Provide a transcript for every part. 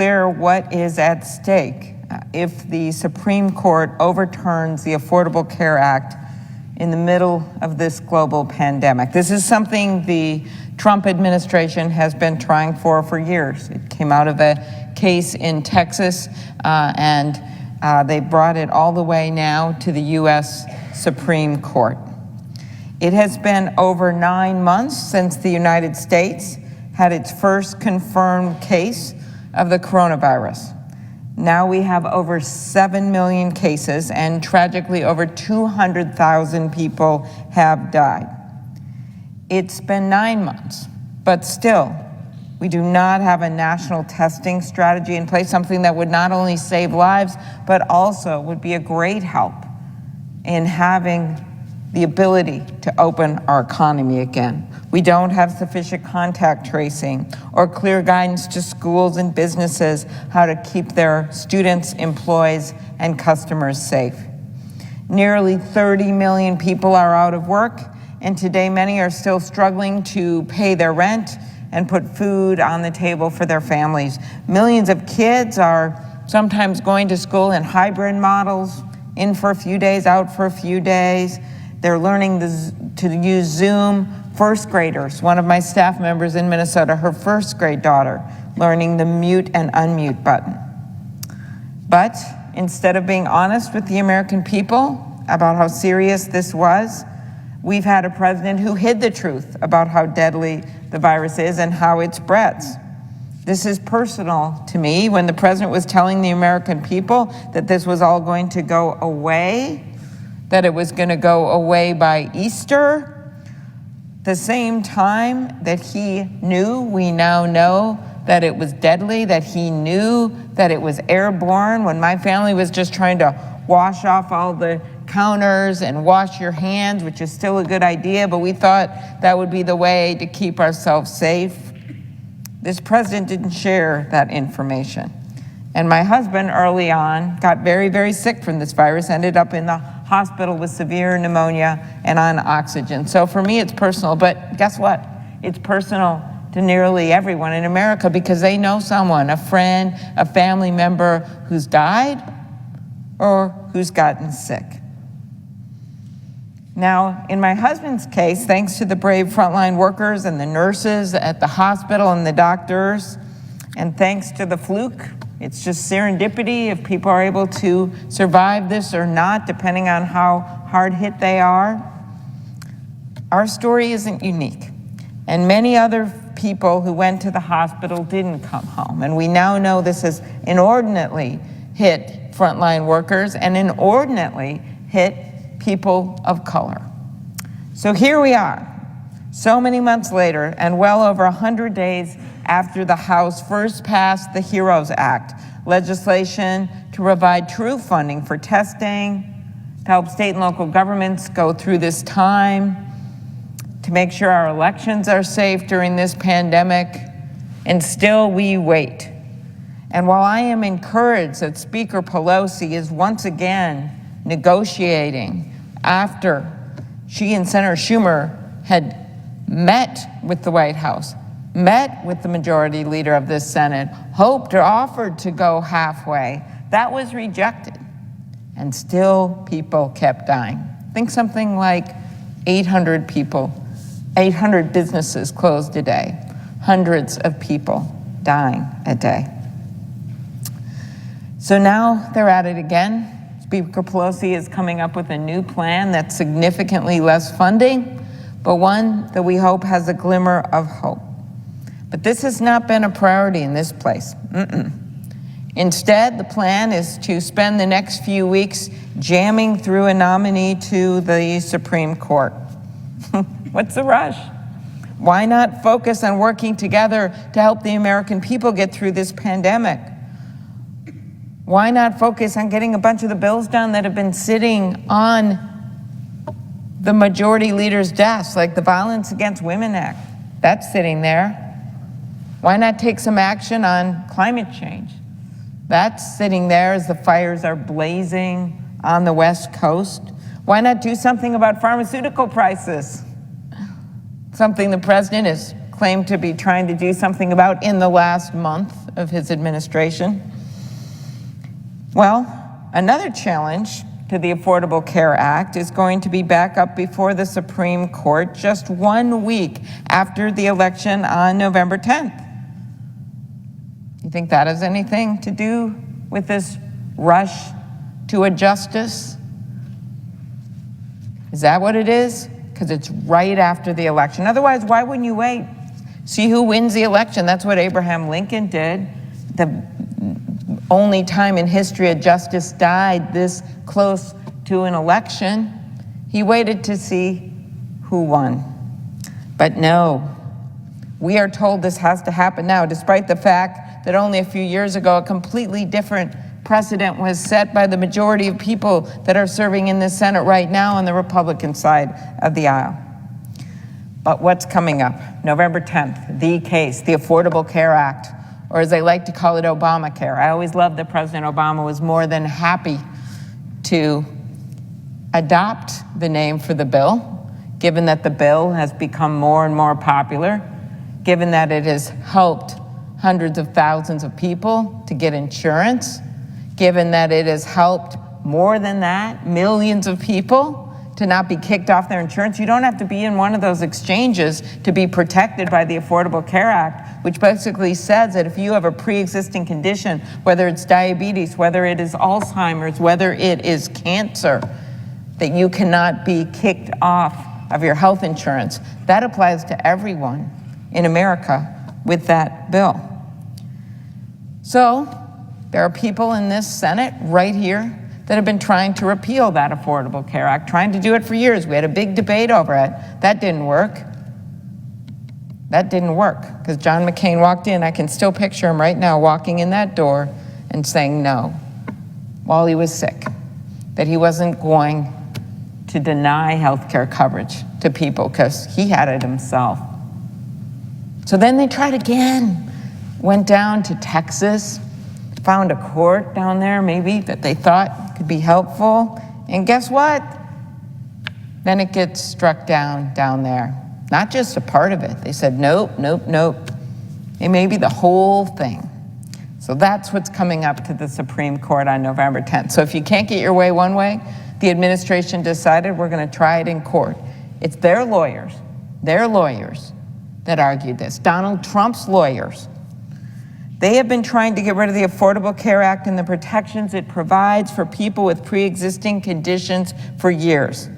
clear what is at stake if the Supreme Court overturns the Affordable Care Act in the middle of this global pandemic. This is something the Trump administration has been trying for years. It came out of a case in Texas, and they brought it all the way now to the U.S. Supreme Court. It has been over 9 months since the United States had its first confirmed case of the coronavirus. Now we have over 7 million cases, and tragically over 200,000 people have died. It's been 9 months, but still, we do not have a national testing strategy in place, something that would not only save lives, but also would be a great help in having the ability to open our economy again. We don't have sufficient contact tracing or clear guidance to schools and businesses how to keep their students, employees, and customers safe. Nearly 30 million people are out of work, and today many are still struggling to pay their rent and put food on the table for their families. Millions of kids are sometimes going to school in hybrid models, in for a few days, out for a few days. They're learning to use Zoom. First graders, one of my staff members in Minnesota, her first grade daughter, learning the mute and unmute button. But instead of being honest with the American people about how serious this was, we've had a president who hid the truth about how deadly the virus is and how it spreads. This is personal to me. When the president was telling the American people that this was all going to go away, that it was going to go away by Easter, the same time that he knew, we now know that it was deadly, that he knew that it was airborne, when my family was just trying to wash off all the counters and wash your hands, which is still a good idea, but we thought that would be the way to keep ourselves safe. This president didn't share that information. And my husband early on got very, very sick from this virus, ended up in the hospital with severe pneumonia and on oxygen. So for me, it's personal, but guess what? It's personal to nearly everyone in America because they know someone, a friend, a family member who's died or who's gotten sick. Now, in my husband's case, thanks to the brave frontline workers and the nurses at the hospital and the doctors, and thanks to the fluke, it's just serendipity if people are able to survive this or not, depending on how hard hit they are. Our story isn't unique, and many other people who went to the hospital didn't come home. And we now know this has inordinately hit frontline workers and inordinately hit people of color. So here we are, so many months later, and well over 100 days after the House first passed the HEROES Act, legislation to provide true funding for testing, to help state and local governments go through this time, to make sure our elections are safe during this pandemic, and still we wait. And while I am encouraged that Speaker Pelosi is once again negotiating after she and Senator Schumer had met with the White House, met with the majority leader of this Senate, hoped or offered to go halfway, that was rejected. And still people kept dying. Think something like 800 people, 800 businesses closed a day, hundreds of people dying a day. So now they're at it again. Speaker Pelosi is coming up with a new plan that's significantly less funding, but one that we hope has a glimmer of hope. But this has not been a priority in this place. Instead, the plan is to spend the next few weeks jamming through a nominee to the Supreme Court. What's the rush? Why not focus on working together to help the American people get through this pandemic? Why not focus on getting a bunch of the bills done that have been sitting on the majority leader's desk, like the Violence Against Women Act? That's sitting there. Why not take some action on climate change? That's sitting there as the fires are blazing on the West Coast. Why not do something about pharmaceutical prices? Something the president is claimed to be trying to do something about in the last month of his administration. Well, another challenge to the Affordable Care Act is going to be back up before the Supreme Court just 1 week after the election on November 10th. You think that has anything to do with this rush to a justice? Is that what it is? Because it's right after the election. Otherwise, why wouldn't you wait? See who wins the election. That's what Abraham Lincoln did. The only time in history a justice died this close to an election. He waited to see who won. But no, we are told this has to happen now, despite the fact that only a few years ago a completely different precedent was set by the majority of people that are serving in the Senate right now on the Republican side of the aisle. But what's coming up? November 10th, the case, the Affordable Care Act, or as they like to call it, Obamacare. I always loved that President Obama was more than happy to adopt the name for the bill, given that the bill has become more and more popular, given that it has helped hundreds of thousands of people to get insurance, given that it has helped more than that, millions of people to not be kicked off their insurance. You don't have to be in one of those exchanges to be protected by the Affordable Care Act, which basically says that if you have a pre-existing condition, whether it's diabetes, whether it is Alzheimer's, whether it is cancer, that you cannot be kicked off of your health insurance. That applies to everyone in America with that bill. So there are people in this Senate right here that have been trying to repeal that Affordable Care Act, trying to do it for years. We had a big debate over it. That didn't work. That didn't work because John McCain walked in. I can still picture him right now walking in that door and saying no while he was sick, that he wasn't going to deny health care coverage to people because he had it himself. So then they tried again, went down to Texas, found a court down there maybe that they thought could be helpful. And guess what? Then it gets struck down there. Not just a part of it. They said, nope, nope, nope. It may be the whole thing. So that's what's coming up to the Supreme Court on November 10th. So if you can't get your way one way, the administration decided we're going to try it in court. It's their lawyers that argued this. Donald Trump's lawyers. They have been trying to get rid of the Affordable Care Act and the protections it provides for people with pre-existing conditions for years.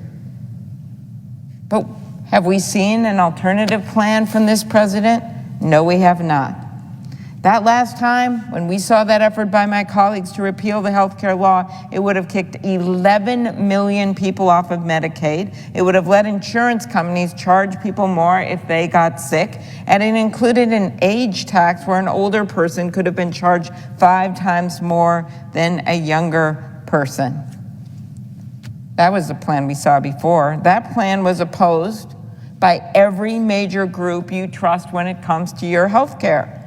But have we seen an alternative plan from this president? No, we have not. That last time, when we saw that effort by my colleagues to repeal the health care law, it would have kicked 11 million people off of Medicaid. It would have let insurance companies charge people more if they got sick. And it included an age tax where an older person could have been charged 5 times more than a younger person. That was the plan we saw before. That plan was opposed by every major group you trust when it comes to your health care.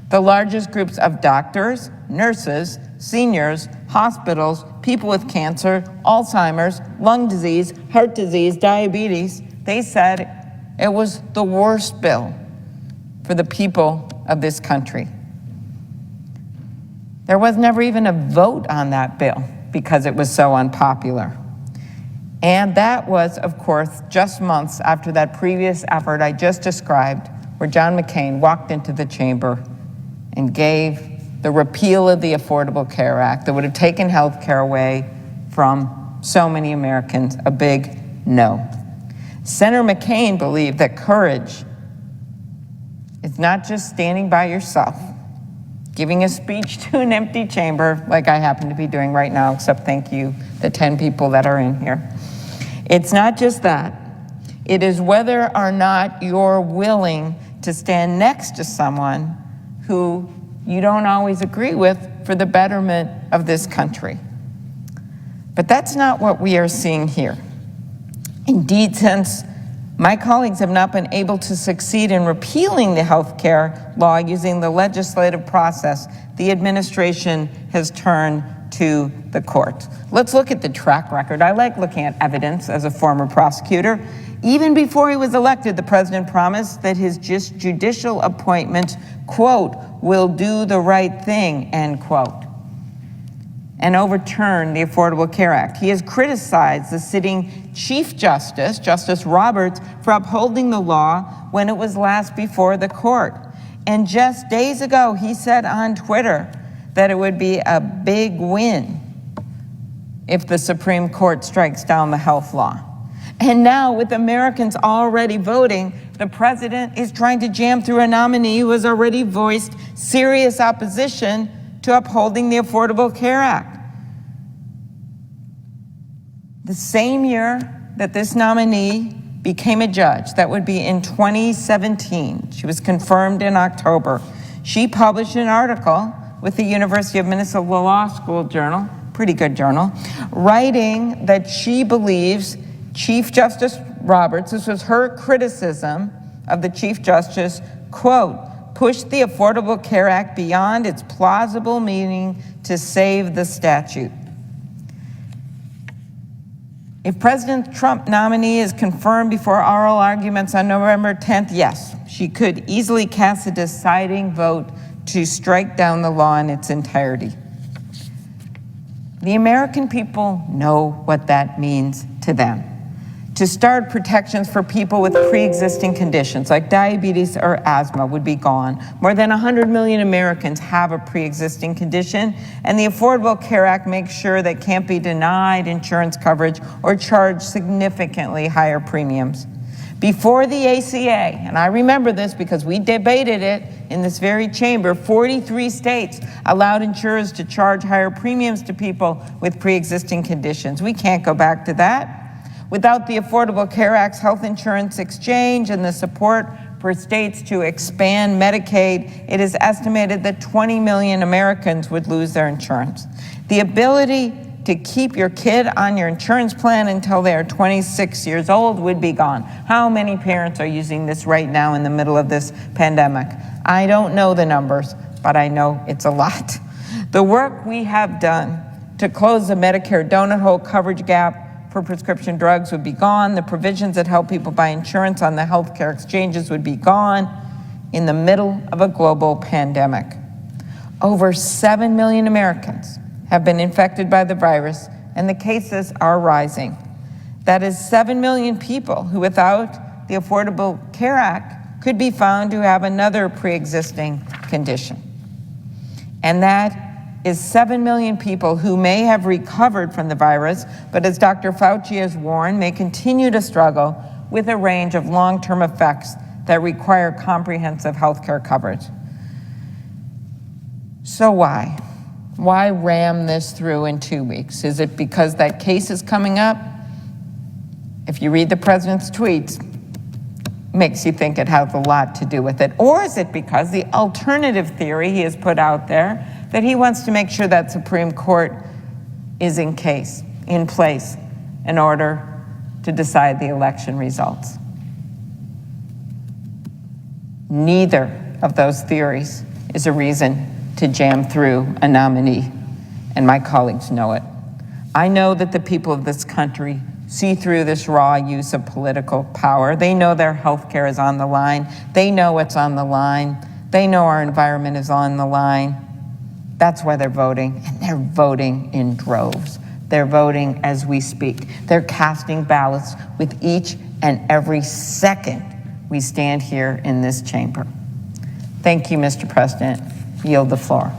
The largest groups of doctors, nurses, seniors, hospitals, people with cancer, Alzheimer's, lung disease, heart disease, diabetes, they said it was the worst bill for the people of this country. There was never even a vote on that bill because it was so unpopular. And that was, of course, just months after that previous effort I just described, where John McCain walked into the chamber and gave the repeal of the Affordable Care Act that would have taken health care away from so many Americans a big no. Senator McCain believed that courage is not just standing by yourself, giving a speech to an empty chamber like I happen to be doing right now, except thank you, the 10 people that are in here. It's not just that. It is whether or not you're willing to stand next to someone who you don't always agree with for the betterment of this country. But that's not what we are seeing here. Indeed, since my colleagues have not been able to succeed in repealing the health care law using the legislative process, the administration has turned to the court. Let's look at the track record. I like looking at evidence as a former prosecutor. Even before he was elected, the president promised that his judicial appointment, quote, will do the right thing, end quote, and overturn the Affordable Care Act. He has criticized the sitting Chief Justice, Justice Roberts, for upholding the law when it was last before the court. And just days ago, he said on Twitter that it would be a big win if the Supreme Court strikes down the health law. And now, with Americans already voting, the president is trying to jam through a nominee who has already voiced serious opposition to upholding the Affordable Care Act. The same year that this nominee became a judge, that would be in 2017, she was confirmed in October, she published an article with the University of Minnesota Law School Journal, pretty good journal, writing that she believes Chief Justice Roberts, this was her criticism of the Chief Justice, quote, pushed the Affordable Care Act beyond its plausible meaning to save the statute. If President Trump nominee is confirmed before oral arguments on November 10th, yes, she could easily cast a deciding vote to strike down the law in its entirety. The American people know what that means to them. To start, protections for people with pre-existing conditions like diabetes or asthma would be gone. More than 100 million Americans have a pre-existing condition, and the Affordable Care Act makes sure they can't be denied insurance coverage or charged significantly higher premiums. Before the ACA, and I remember this because we debated it in this very chamber, 43 states allowed insurers to charge higher premiums to people with pre-existing conditions. We can't go back to that. Without the Affordable Care Act's health insurance exchange and the support for states to expand Medicaid, it is estimated that 20 million Americans would lose their insurance. The ability to keep your kid on your insurance plan until they are 26 years old would be gone. How many parents are using this right now in the middle of this pandemic? I don't know the numbers, but I know it's a lot. The work we have done to close the Medicare donut hole coverage gap for prescription drugs would be gone. The provisions that help people buy insurance on the healthcare exchanges would be gone in the middle of a global pandemic. Over 7 million Americans have been infected by the virus, and the cases are rising. That is 7 million people who, without the Affordable Care Act, could be found to have another pre-existing condition. And that is 7 million people who may have recovered from the virus, but as Dr. Fauci has warned, may continue to struggle with a range of long-term effects that require comprehensive healthcare coverage. So why? Why ram this through in 2 weeks? Is it because that case is coming up? If you read the president's tweets, makes you think it has a lot to do with it. Or is it because the alternative theory he has put out there that he wants to make sure that Supreme Court is in place in order to decide the election results? Neither of those theories is a reason to jam through a nominee, and my colleagues know it. I know that the people of this country see through this raw use of political power. They know their health care is on the line. They know what's on the line. They know our environment is on the line. That's why they're voting, and they're voting in droves. They're voting as we speak. They're casting ballots with each and every second we stand here in this chamber. Thank you, Mr. President. Yield the floor.